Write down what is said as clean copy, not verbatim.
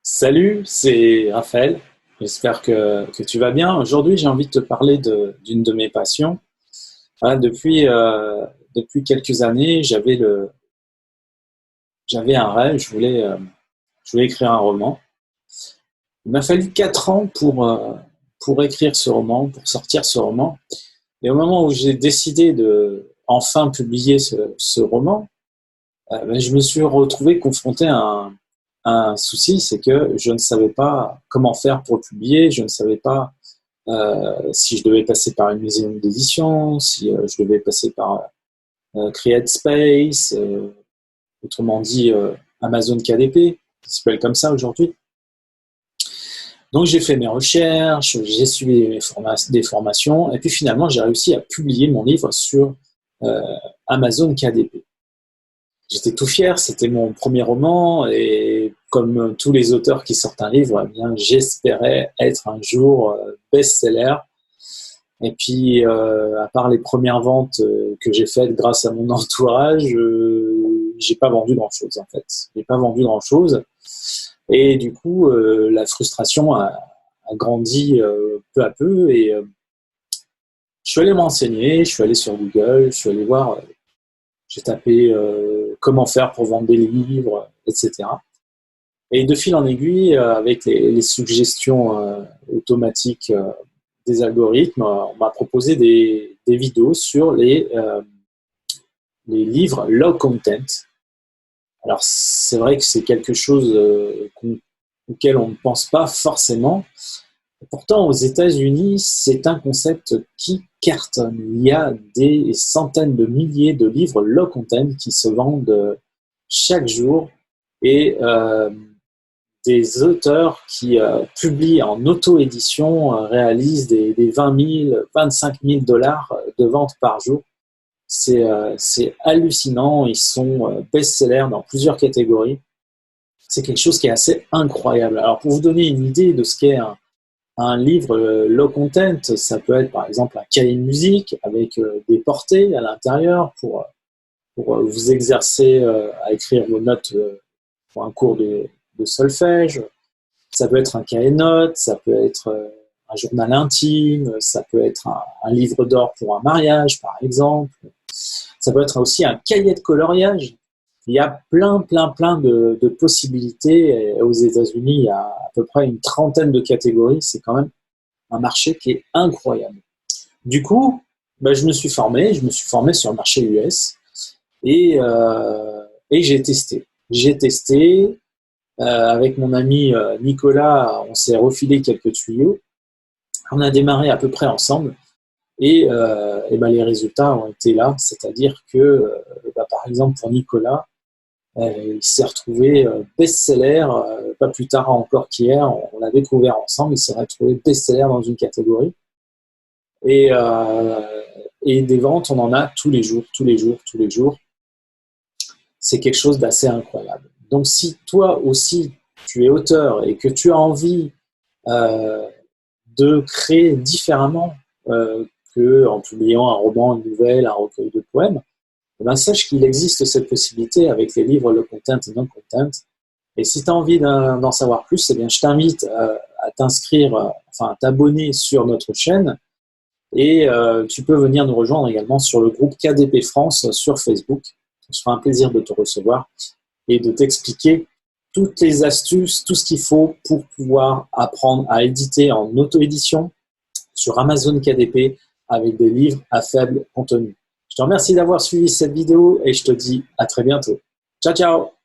Salut, c'est Raphaël. J'espère que tu vas bien. Aujourd'hui, j'ai envie de te parler d'une de mes passions. Depuis quelques années, j'avais un rêve, je voulais écrire un roman. Il m'a fallu 4 ans pour écrire ce roman, pour sortir ce roman. Et au moment où j'ai décidé de enfin publier ce roman, je me suis retrouvé confronté à un souci, c'est que je ne savais pas comment faire pour le publier, je ne savais pas si je devais passer par une maison d'édition, si je devais passer par CreateSpace, autrement dit Amazon KDP, ça s'appelle comme ça aujourd'hui. Donc j'ai fait mes recherches, j'ai suivi des formations, et puis finalement j'ai réussi à publier mon livre sur Amazon KDP. J'étais tout fier, c'était mon premier roman, et comme tous les auteurs qui sortent un livre, eh bien, j'espérais être un jour best-seller. Et puis, à part les premières ventes que j'ai faites grâce à mon entourage, j'ai pas vendu grand-chose en fait. J'ai pas vendu grand-chose, et du coup, la frustration a grandi peu à peu. Et je suis allé m'enseigner, je suis allé sur Google, je suis allé voir. J'ai tapé comment faire pour vendre des livres, etc. Et de fil en aiguille, avec les suggestions automatiques des algorithmes, on m'a proposé des vidéos sur les livres low content. Alors c'est vrai que c'est quelque chose auquel on ne pense pas forcément. Pourtant, aux États-Unis, c'est un concept qui cartonne. Il y a des centaines de milliers de livres low content qui se vendent chaque jour, et des auteurs qui publient en auto-édition réalisent des 20 000, 25 000 dollars de ventes par jour. C'est hallucinant. Ils sont best-sellers dans plusieurs catégories. C'est quelque chose qui est assez incroyable. Alors, pour vous donner une idée de ce qu'est un livre low content, ça peut être par exemple un cahier de musique avec des portées à l'intérieur pour vous exercer à écrire vos notes pour un cours de solfège. Ça peut être un cahier de notes, ça peut être un journal intime, ça peut être un livre d'or pour un mariage par exemple. Ça peut être aussi un cahier de coloriage. Il y a plein de possibilités. Et aux États-Unis, il y a à peu près une trentaine de catégories. C'est quand même un marché qui est incroyable. Du coup, je me suis formé sur le marché US, et j'ai testé. Avec mon ami Nicolas, on s'est refilé quelques tuyaux. On a démarré à peu près ensemble. Et les résultats ont été là, c'est-à-dire que, par exemple, pour Nicolas, il s'est retrouvé best-seller, pas plus tard encore qu'hier, on l'a découvert ensemble, il s'est retrouvé best-seller dans une catégorie. Et des ventes, on en a tous les jours. C'est quelque chose d'assez incroyable. Donc si toi aussi, tu es auteur et que tu as envie de créer différemment qu'en publiant un roman, une nouvelle, un recueil de poèmes, sache qu'il existe cette possibilité avec les livres low content et non content. Et si tu as envie d'en savoir plus, je t'invite à t'inscrire, à t'abonner sur notre chaîne, et tu peux venir nous rejoindre également sur le groupe KDP France sur Facebook. Ce sera un plaisir de te recevoir et de t'expliquer toutes les astuces, tout ce qu'il faut pour pouvoir apprendre à éditer en auto-édition sur Amazon KDP avec des livres à faible contenu. Je te remercie d'avoir suivi cette vidéo et je te dis à très bientôt. Ciao, ciao!